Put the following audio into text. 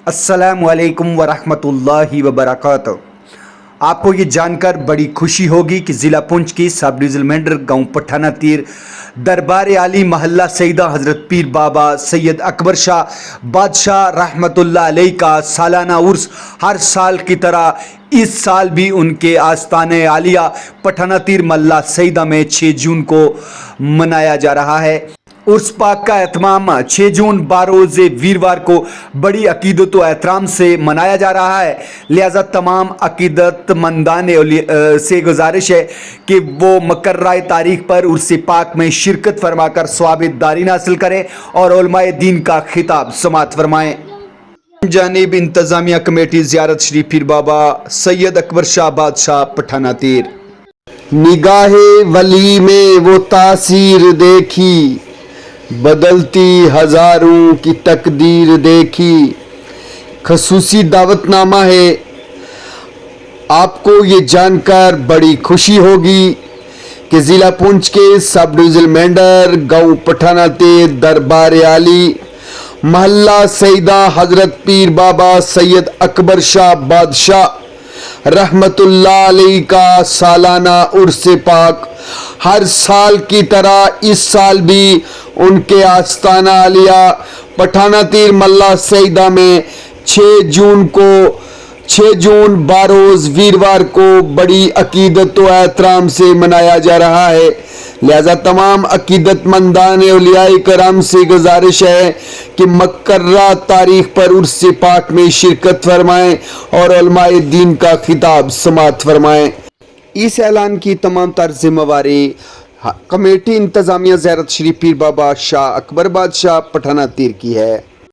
अस्सलामु अलैकुम वरहमतुल्लाहि वबरकातुहू। आपको ये जानकर बड़ी खुशी होगी कि ज़िला पुंछ की सब डिवीज़न मेंढर गांव पठाना तीर दरबार आली महल्ला सईदा हज़रत पीर बाबा सैयद अकबर शाह बादशाह रहमतुल्लाह अलैह का सालाना उर्स हर साल की तरह इस साल भी उनके आस्ताने आलिया पठाना तीर महल्ला सईदा में 6 जून को मनाया जा रहा है। उर्स पाक का एहतमाम 6 जून बारोज़ वीरवार को बड़ी अकीदत व एहतराम से मनाया जा रहा है। लिहाजा तमाम अकीदतमंदान से गुजारिश है कि वो मुकर्रर तारीख पर उर्स पाक में शिरकत फरमाकर स्वाबित दारीन हासिल करें और उलमाए दीन का खिताब समात फरमाएँ। जानिब इंतज़ामिया कमेटी ज़ियारत श्री पीर बाबा सैयद अकबर शाह बादशाह पठाना तीर। निगाहे वली में वो तासीर देखी, बदलती हजारों की तकदीर देखी। खसूसी दावतनामा है। आपको ये जानकर बड़ी खुशी होगी कि ज़िला पुंछ के सब डिवीज़न मेंढर गांव पठाना तीर दरबार आली महल्ला सईदा हज़रत पीर बाबा सैयद अकबर शाह बादशाह रहमतुल्लाह अलैह का सालाना उर्स पाक हर साल की तरह इस साल भी उनके आस्ताना आलिया पठाना तीर महल्ला सईदा में 6 जून बारोज़ वीरवार को बड़ी अकीदत व एहतराम से मनाया जा रहा है। लिहाजा तमाम अकीदतमंदान औलियाए कराम से गुजारिश है कि मुकर्रर तारीख पर उर्स पाक में शिरकत फरमाएं और उलमाए दीन का खिताब समात फरमाएं। इस ऐलान की तमाम तर जिम्मेवारी कमेटी इंतज़ामिया ज़ियारत श्री पीर बाबा शाह अकबर बादशाह पठाना तीर की है।